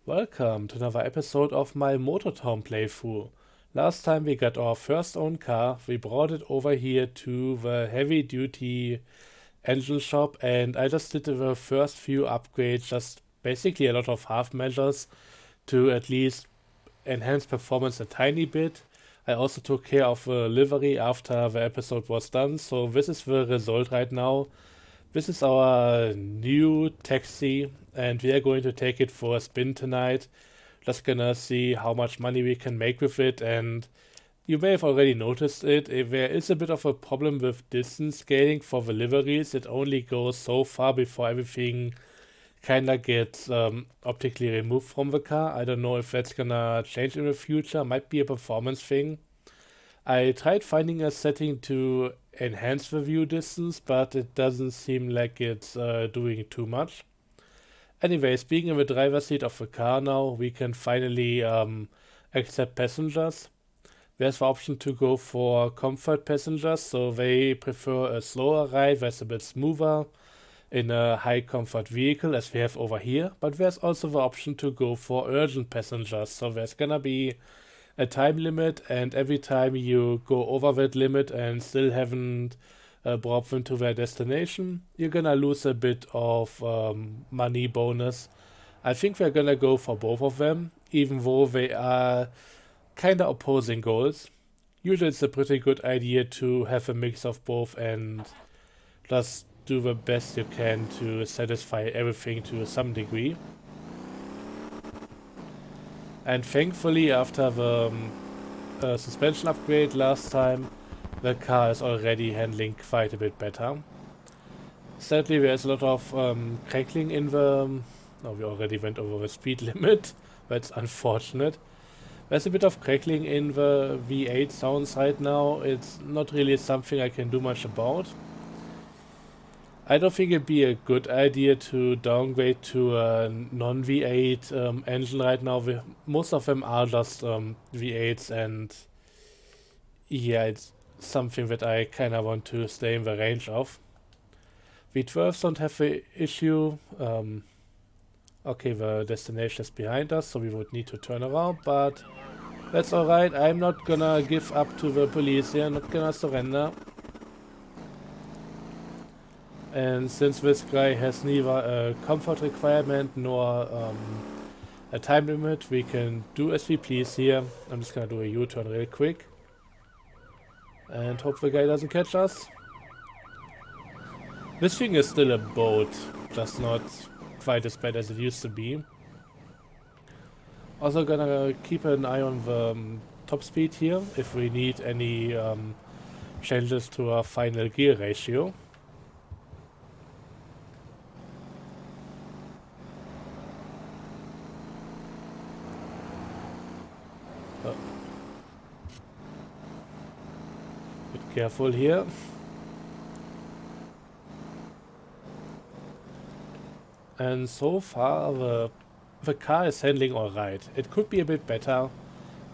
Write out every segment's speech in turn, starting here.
Welcome to another episode of my Motortown playthrough. Last time we got our first own car, we brought it over here to the heavy duty engine shop, and I just did the first few upgrades, just basically a lot of half measures to at least enhance performance a tiny bit. I also took care of the livery after the episode was done, so this is the result right now. This is our new taxi, and we are going to take it for a spin tonight. Just gonna see how much money we can make with it, and you may have already noticed it. There is a bit of a problem with distance scaling for the liveries. It only goes so far before everything kinda gets optically removed from the car. I don't know if that's gonna change in the future. Might be a performance thing. I tried finding a setting to enhance the view distance, but it doesn't seem like it's doing too much. Anyways, being in the driver's seat of the car now, we can finally accept passengers. There's the option to go for comfort passengers, so they prefer a slower ride that's a bit smoother in a high comfort vehicle as we have over here. But there's also the option to go for urgent passengers, so there's gonna be a time limit, and every time you go over that limit and still haven't brought them to their destination, you're gonna lose a bit of money bonus. I think we're gonna go for both of them, even though they are kinda opposing goals. Usually it's a pretty good idea to have a mix of both and just do the best you can to satisfy everything to some degree. And thankfully, after the suspension upgrade last time, the car is already handling quite a bit better. Sadly, there's a lot of crackling in the... Oh, we already went over the speed limit. That's unfortunate. There's a bit of crackling in the V8 sounds right now. It's not really something I can do much about. I don't think it'd be a good idea to downgrade to a non-V8 engine right now. Most of them are just V8s, and yeah, it's something that I kind of want to stay in the range of. V12s don't have the issue. Okay, the destination is behind us, so we would need to turn around, but that's alright. I'm not gonna give up to the police here, I'm not gonna surrender. And since this guy has neither a comfort requirement nor a time limit, we can do as we please here. I'm just gonna do a U-turn real quick. And hope the guy doesn't catch us. This thing is still a boat, just not quite as bad as it used to be. Also gonna keep an eye on the top speed here, if we need any changes to our final gear ratio. Bit careful here. And so far the car is handling alright. It could be a bit better.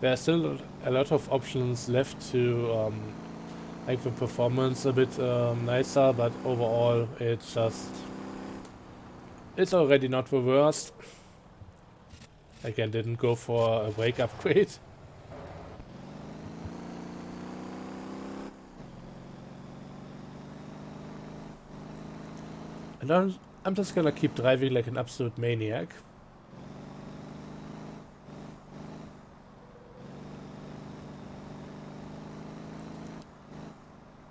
There are still a lot of options left to make the performance a bit nicer, but overall it's already not the worst. Again, didn't go for a brake upgrade. And I'm just gonna keep driving like an absolute maniac.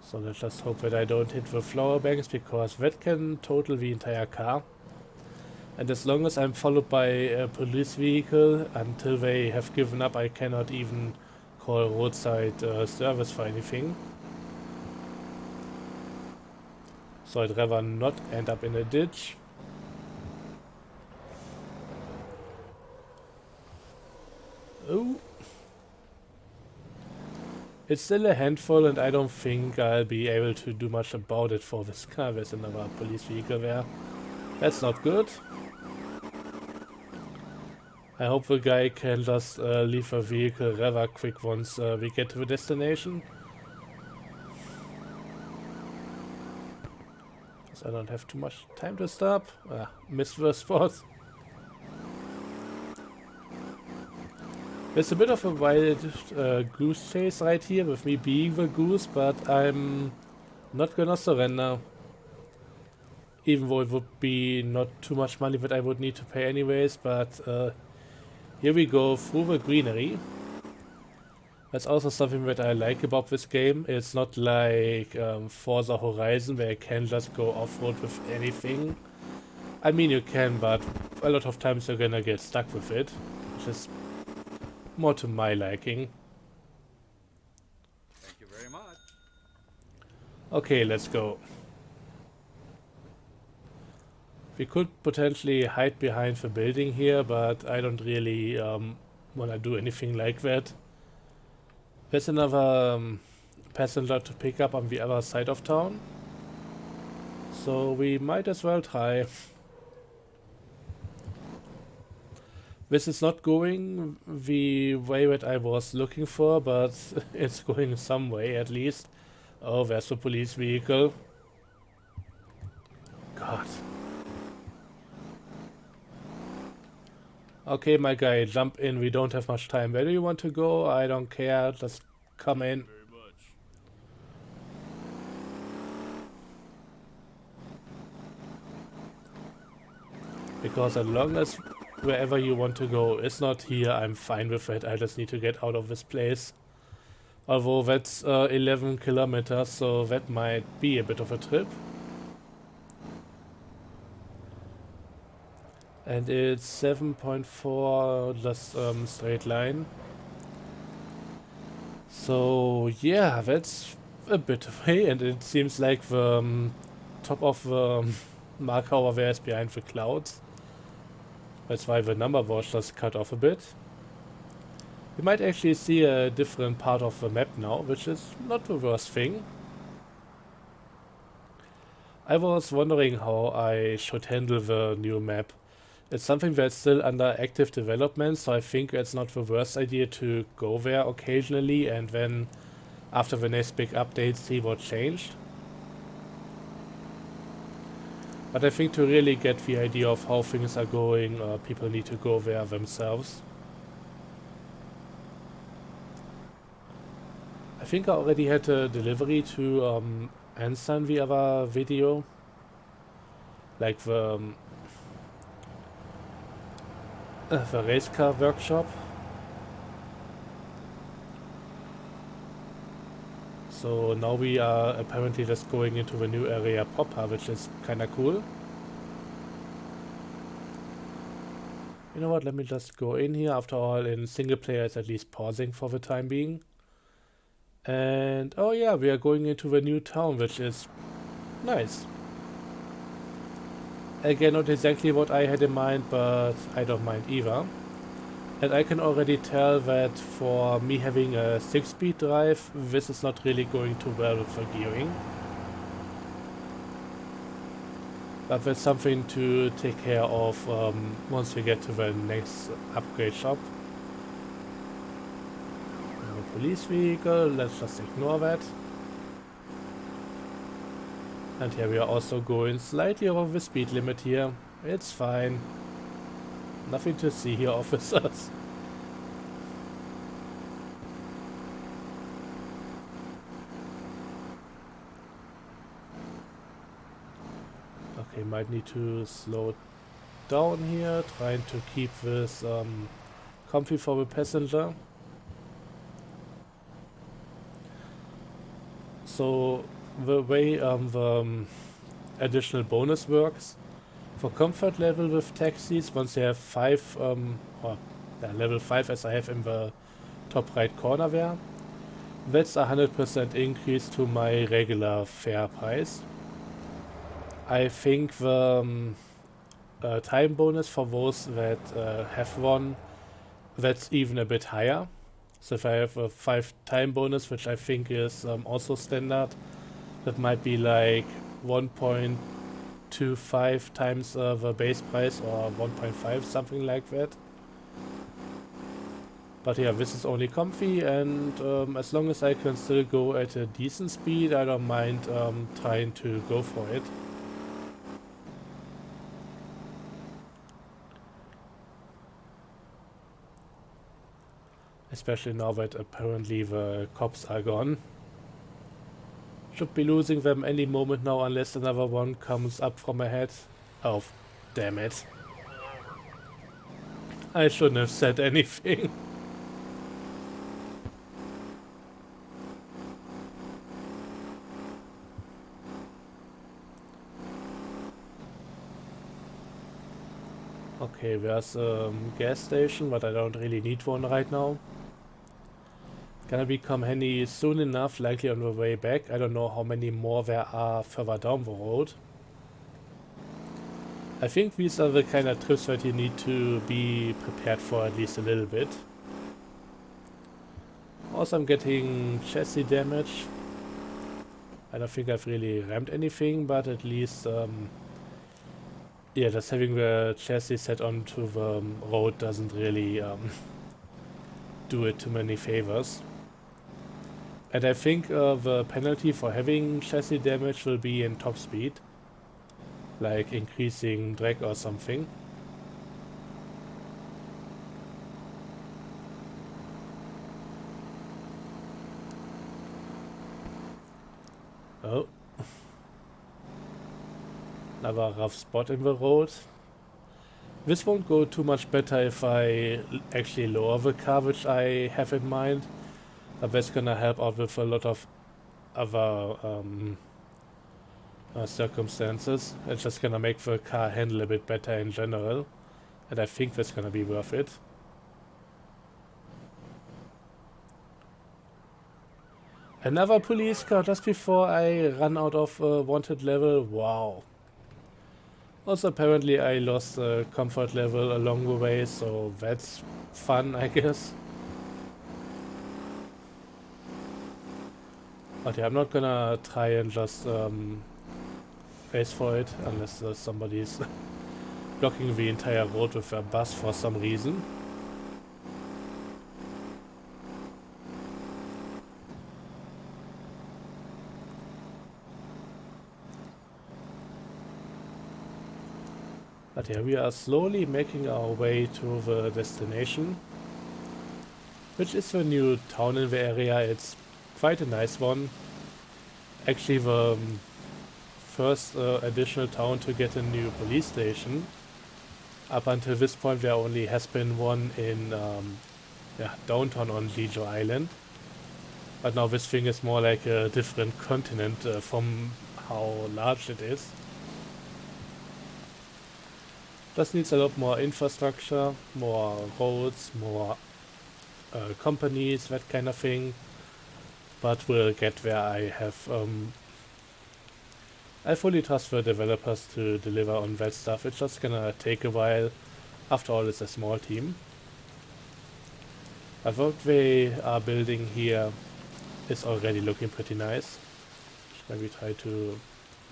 So let's just hope that I don't hit the flower banks, because that can total the entire car. And as long as I'm followed by a police vehicle until they have given up, I cannot even call roadside service for anything. So I'd rather not end up in a ditch. Oh. It's still a handful, and I don't think I'll be able to do much about it for this car. There's another police vehicle there. That's not good. I hope the guy can just leave the vehicle rather quick once we get to the destination. Because I don't have too much time to stop. Missed the spot. It's a bit of a wild goose chase right here with me being the goose, but I'm not gonna surrender. Even though it would be not too much money that I would need to pay anyways, but here we go through the greenery. That's also something that I like about this game. It's not like Forza Horizon where you can just go off-road with anything. I mean you can, but a lot of times you're gonna get stuck with it, which is more to my liking. Thank you very much. Okay, let's go. We could potentially hide behind the building here, but I don't really wanna do anything like that. There's another passenger to pick up on the other side of town, so we might as well try. This is not going the way that I was looking for, but it's going some way at least. Oh, there's a police vehicle. God. Okay, my guy, jump in. We don't have much time. Where do you want to go? I don't care. Just come in. Very much. Because as long as wherever you want to go is not here, I'm fine with it. I just need to get out of this place. Although that's 11 kilometers, so that might be a bit of a trip. And it's 7.4 just straight line. So yeah, that's a bit away, and it seems like the top of the marker over there is behind the clouds. That's why the number was just cut off a bit. We might actually see a different part of the map now, which is not the worst thing. I was wondering how I should handle the new map. It's something that's still under active development, so I think it's not the worst idea to go there occasionally and then after the next big update see what changed. But I think to really get the idea of how things are going, people need to go there themselves. I think I already had a delivery to answer in the other video. Like the race car workshop. So now we are apparently just going into the new area proper, which is kinda cool. You know what, let me just go in here. After all, in single player it's at least pausing for the time being. And oh yeah, we are going into the new town, which is nice. Again, not exactly what I had in mind, but I don't mind either. And I can already tell that for me having a 6-speed drive, this is not really going too well with the gearing. But that's something to take care of once we get to the next upgrade shop. A police vehicle, let's just ignore that. And here we are also going slightly over the speed limit here. It's fine. Nothing to see here, officers. Okay, might need to slow down here, trying to keep this comfy for the passenger. So the way the additional bonus works, for comfort level with taxis, once you have 5, level 5 as I have in the top right corner there, that's a 100% increase to my regular fare price. I think the time bonus for those that have one, that's even a bit higher. So if I have a 5 time bonus, which I think is also standard, that might be like 1.25 times the base price or 1.5, something like that. But yeah, this is only comfy, and as long as I can still go at a decent speed, I don't mind trying to go for it. Especially now that apparently the cops are gone. Should be losing them any moment now unless another one comes up from ahead. Oh, damn it. I shouldn't have said anything. Okay, there's a gas station, but I don't really need one right now. Gonna become handy soon enough, likely on the way back. I don't know how many more there are further down the road. I think these are the kind of trips that you need to be prepared for at least a little bit. Also, I'm getting chassis damage. I don't think I've really rammed anything, but at least, yeah, just having the chassis set onto the road doesn't really do it too many favors. And I think the penalty for having chassis damage will be in top speed, like increasing drag or something. Oh. Another rough spot in the road. This won't go too much better if I actually lower the car, which I have in mind. But that's gonna help out with a lot of other circumstances. It's just gonna make the car handle a bit better in general. And I think that's gonna be worth it. Another police car just before I run out of wanted level. Wow. Also, apparently I lost a comfort level along the way, so that's fun, I guess. But yeah, I'm not gonna try and just race for it unless somebody's blocking the entire road with a bus for some reason. But yeah, we are slowly making our way to the destination, which is a new town in the area. It's quite a nice one. Actually, the first additional town to get a new police station. Up until this point, there only has been one in downtown on Jeju Island. But now this thing is more like a different continent from how large it is. Just needs a lot more infrastructure, more roads, more companies, that kind of thing. But we'll get there. I fully trust the developers to deliver on that stuff. It's just gonna take a while. After all, it's a small team. But what they are building here is already looking pretty nice. Maybe try to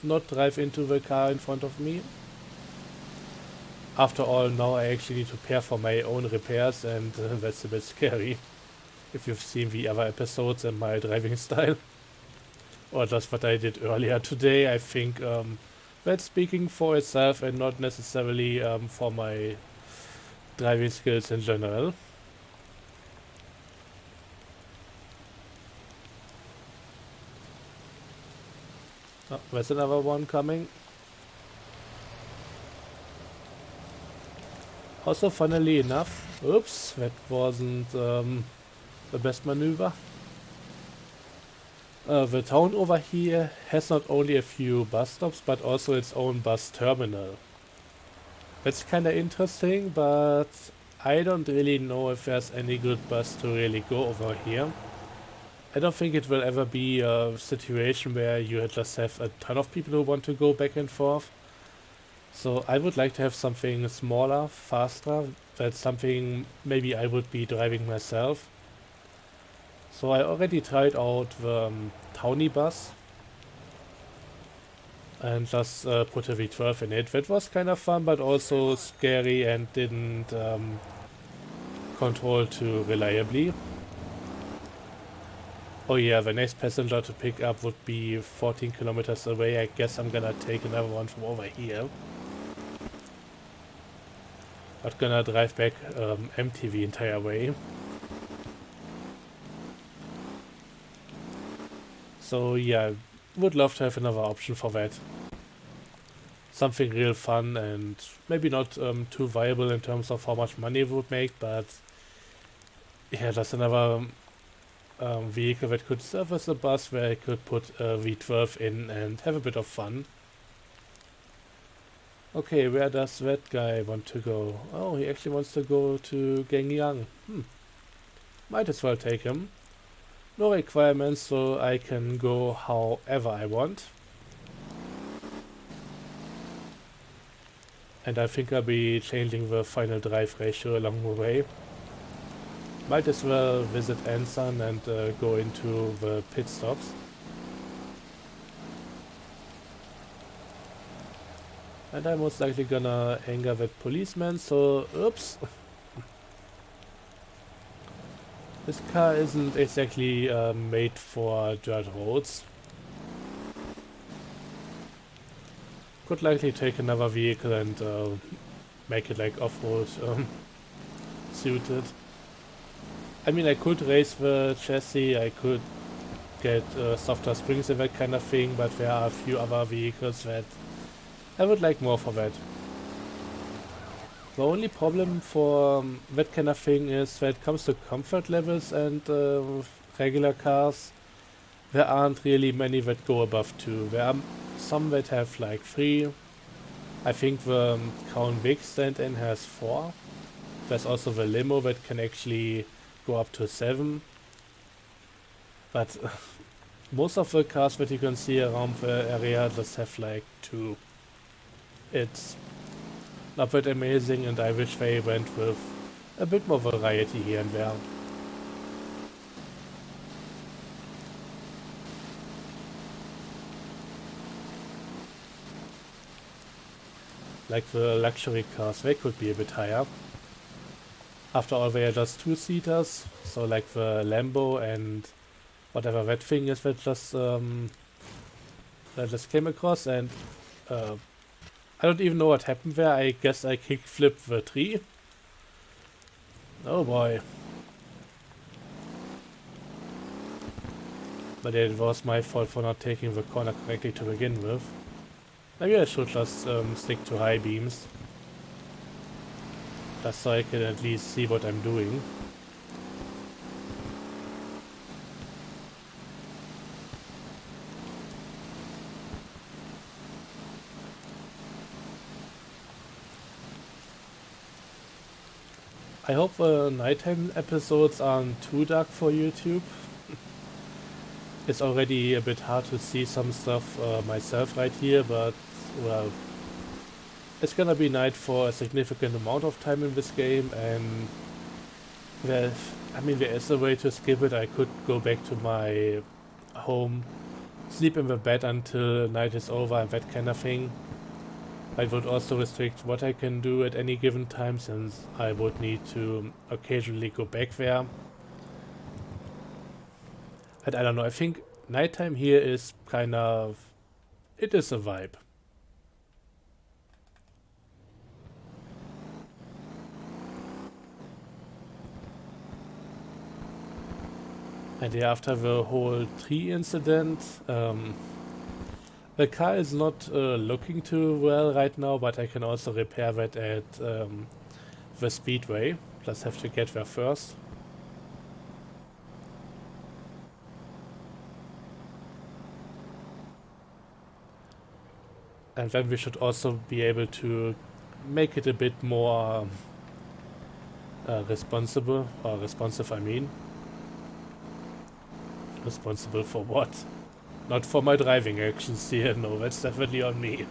not drive into the car in front of me. After all, now I actually need to pay for my own repairs, and that's a bit scary. If you've seen the other episodes and my driving style. Or just what I did earlier today, I think that's speaking for itself and not necessarily for my driving skills in general. Oh, there's another one coming. Also, funnily enough, oops, that wasn't the best maneuver. The town over here has not only a few bus stops, but also its own bus terminal. That's kinda interesting, but I don't really know if there's any good bus to really go over here. I don't think it will ever be a situation where you just have a ton of people who want to go back and forth. So I would like to have something smaller, faster. That's something maybe I would be driving myself. So I already tried out the Townie bus and just put a V12 in it. That was kind of fun, but also scary and didn't control too reliably. Oh yeah, the next passenger to pick up would be 14 kilometers away. I guess I'm gonna take another one from over here. Not gonna drive back empty the entire way. So yeah, would love to have another option for that. Something real fun and maybe not too viable in terms of how much money it would make, but yeah, just another vehicle that could serve as a bus where I could put a V12 in and have a bit of fun. Okay, where does that guy want to go? Oh, he actually wants to go to Gangyang. Might as well take him. No requirements, so I can go however I want. And I think I'll be changing the final drive ratio along the way. Might as well visit Ansan and go into the pit stops. And I'm most likely gonna anger that policeman, so oops. This car isn't exactly made for dirt roads. Could likely take another vehicle and make it like off-road suited. I mean, I could raise the chassis, I could get softer springs and that kind of thing, but there are a few other vehicles that I would like more for that. The only problem for that kind of thing is that it comes to comfort levels and regular cars, there aren't really many that go above 2. There are some that have like 3. I think the Crown Vic stand-in has 4. There's also the limo that can actually go up to 7. But most of the cars that you can see around the area just have like 2. It's not that amazing, and I wish they went with a bit more variety here and there. Like the luxury cars, they could be a bit higher. After all, they are just 2-seaters, so like the Lambo and whatever that thing is that just came across, and I don't even know what happened there. I guess I kickflipped the tree. Oh boy. But it was my fault for not taking the corner correctly to begin with. Maybe I should just stick to high beams. Just so I can at least see what I'm doing. I hope the nighttime episodes aren't too dark for YouTube. It's already a bit hard to see some stuff myself right here, but well, it's gonna be night for a significant amount of time in this game, and there is a way to skip it. I could go back to my home, sleep in the bed until night is over and that kind of thing. I would also restrict what I can do at any given time, since I would need to occasionally go back there. And I don't know, I think nighttime here is kind of... it is a vibe. And yeah, after the whole tree incident, the car is not looking too well right now, but I can also repair that at the speedway. Just have to get there first. And then we should also be able to make it a bit more responsible, or responsive I mean. Responsible for what? Not for my driving actions here, no, that's definitely on me.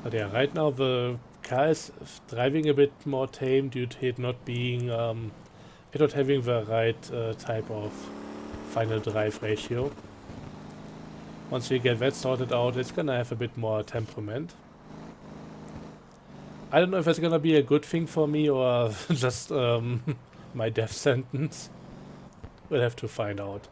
But yeah, right now the car is driving a bit more tame due to it not being, it not having the right type of final drive ratio. Once we get that sorted out, it's gonna have a bit more temperament. I don't know if it's gonna be a good thing for me or just my death sentence. We'll have to find out.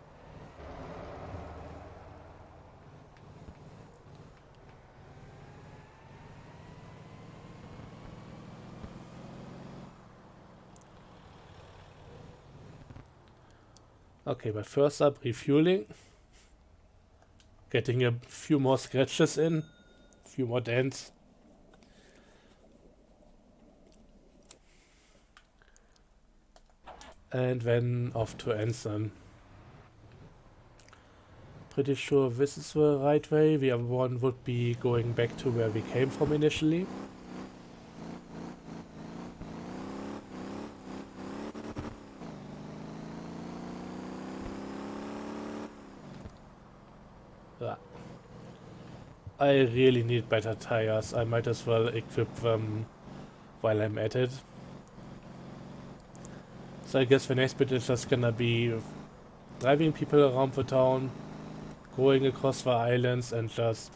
Okay, but first up, refueling. Getting a few more scratches in. A few more dents. And then off to Anson. Pretty sure this is the right way. The other one would be going back to where we came from initially. I really need better tires. I might as well equip them while I'm at it. So I guess the next bit is just gonna be driving people around the town, going across the islands, and just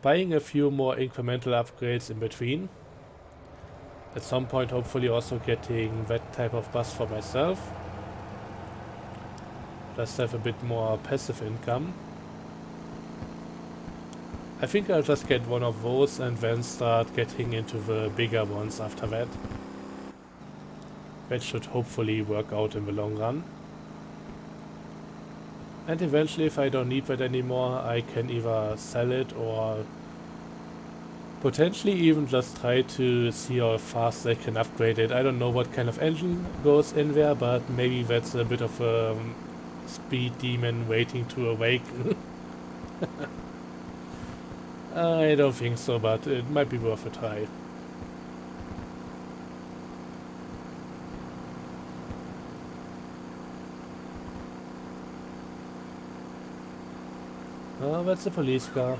buying a few more incremental upgrades in between. At some point, hopefully also getting that type of bus for myself. Just have a bit more passive income. I think I'll just get one of those and then start getting into the bigger ones after that. That should hopefully work out in the long run. And eventually, if I don't need that anymore, I can either sell it or potentially even just try to see how fast I can upgrade it. I don't know what kind of engine goes in there, but maybe that's a bit of a speed demon waiting to awaken. I don't think so, but it might be worth a try. Oh, that's a police car.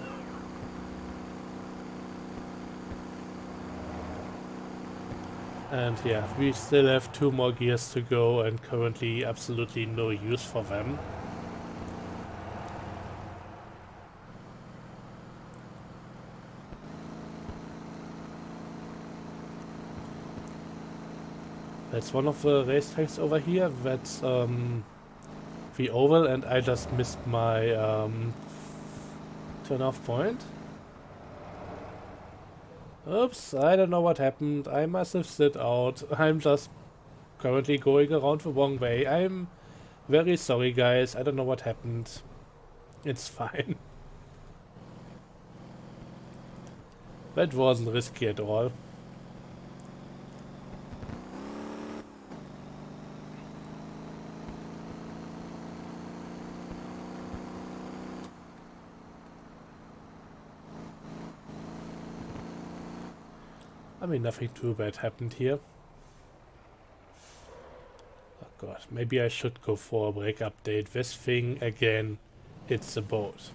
And yeah, we still have 2 more gears to go and currently absolutely no use for them. That's one of the racetracks over here. That's the oval, and I just missed my turn-off point. Oops, I don't know what happened. I must have slid out. I'm just currently going around the wrong way. I'm very sorry, guys. I don't know what happened. It's fine. That wasn't risky at all. I mean, nothing too bad happened here. Oh god, maybe I should go for a brake update. This thing, again, it's a boat.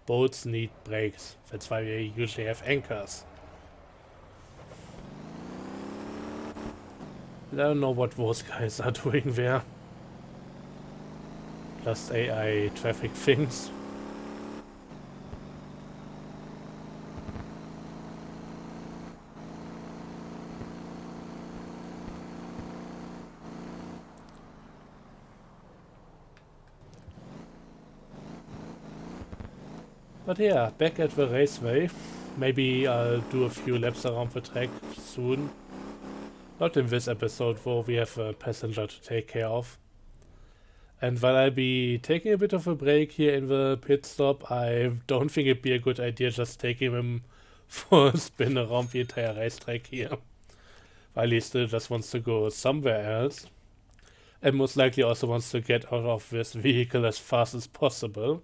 Boats need brakes. That's why we usually have anchors. I don't know what those guys are doing there. Just AI traffic things. But yeah, back at the raceway. Maybe I'll do a few laps around the track soon. Not in this episode, though, we have a passenger to take care of. And while I'll be taking a bit of a break here in the pit stop, I don't think it'd be a good idea just taking him for a spin around the entire racetrack here. While he still just wants to go somewhere else. And most likely also wants to get out of this vehicle as fast as possible.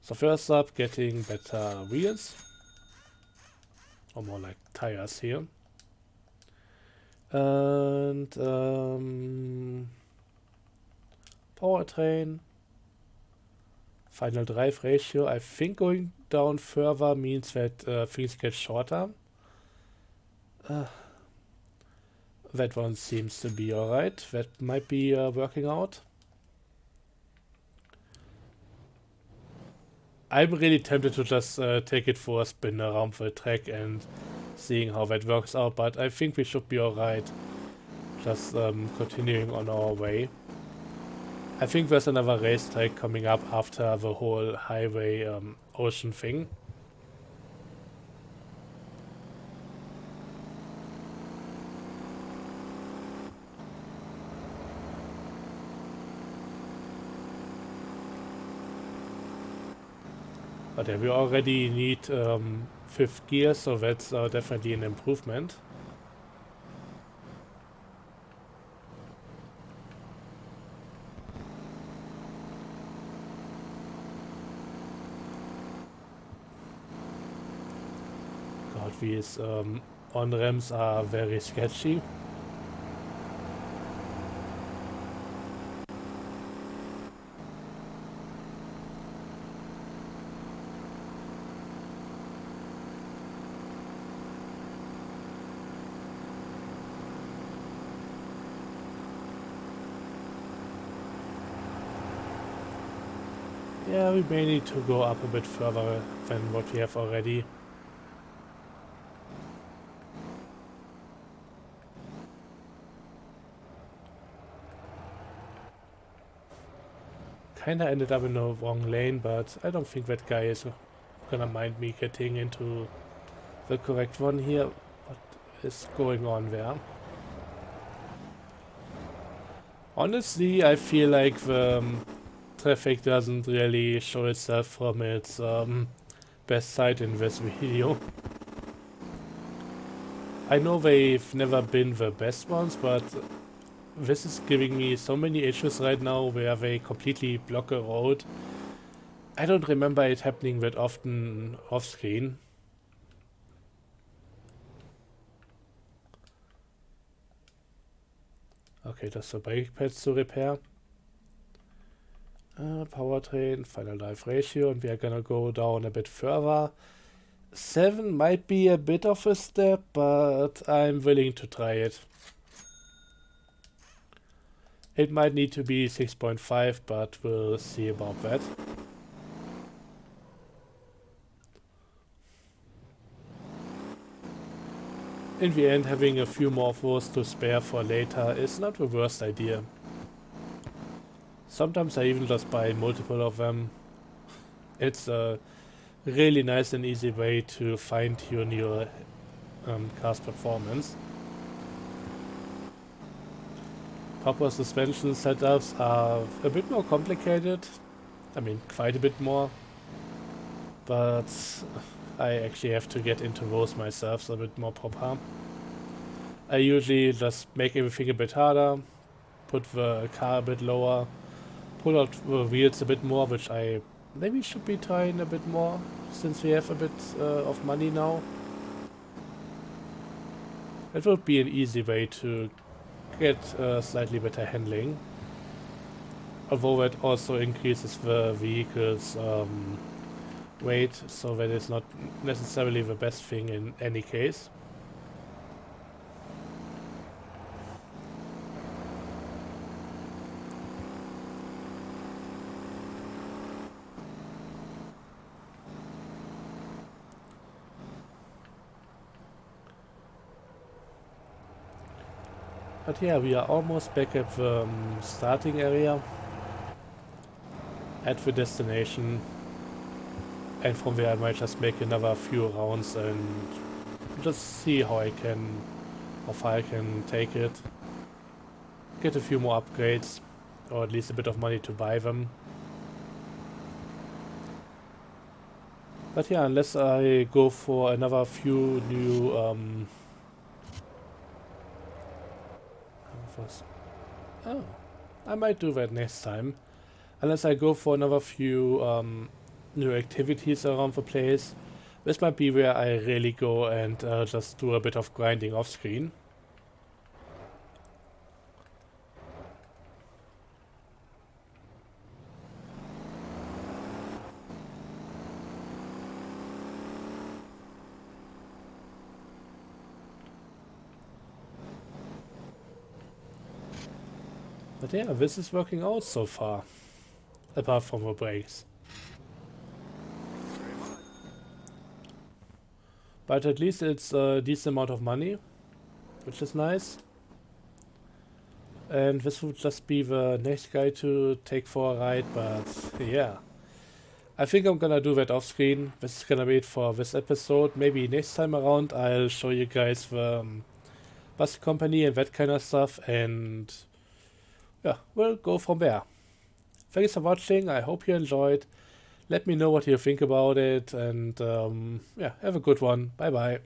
So first up, getting better wheels. Or more like tires here. And powertrain. Final drive ratio. I think going down further means that things get shorter. That one seems to be alright. That might be working out. I'm really tempted to just take it for a spin around the track and seeing how that works out, but I think we should be alright. Just continuing on our way. I think there's another racetrack coming up after the whole highway ocean thing. But yeah, we already need fifth gear, so that's definitely an improvement. God, these on-ramps are very sketchy. Yeah, we may need to go up a bit further than what we have already. Kinda ended up in the wrong lane, but I don't think that guy is gonna mind me getting into the correct one here. What is going on there? Honestly, I feel like the traffic doesn't really show itself from its best side in this video. I know they've never been the best ones, but this is giving me so many issues right now where they completely block a road. I don't remember it happening that often off screen. Okay, that's the brake pads to repair. Powertrain, final life ratio, and we are gonna go down a bit further. 7 might be a bit of a step, but I'm willing to try it. It might need to be 6.5, but we'll see about that. In the end, having a few more of those to spare for later is not the worst idea. Sometimes I even just buy multiple of them. It's a really nice and easy way to fine-tune your car's performance. Proper suspension setups are a bit more complicated. I mean, quite a bit more. But I actually have to get into those myself, so a bit more proper. I usually just make everything a bit harder, put the car a bit lower, pull out the wheels a bit more, which I maybe should be trying a bit more, since we have a bit of money now. It would be an easy way to get slightly better handling. Although that also increases the vehicle's weight, so that is not necessarily the best thing in any case. But yeah, we are almost back at the starting area, at the destination, and from there I might just make another few rounds and just see how far I can take it. Get a few more upgrades, or at least a bit of money to buy them. But yeah, unless I go for another few new oh, I might do that next time. Unless I go for another few new activities around the place. This might be where I really go and just do a bit of grinding off screen. But yeah, this is working out so far. Apart from the brakes. But at least it's a decent amount of money, which is nice. And this would just be the next guy to take for a ride, but yeah. I think I'm gonna do that off screen. This is gonna be it for this episode. Maybe next time around I'll show you guys the bus company and that kind of stuff, and yeah, we'll go from there. Thanks for watching, I hope you enjoyed. Let me know what you think about it, and yeah, have a good one. Bye bye.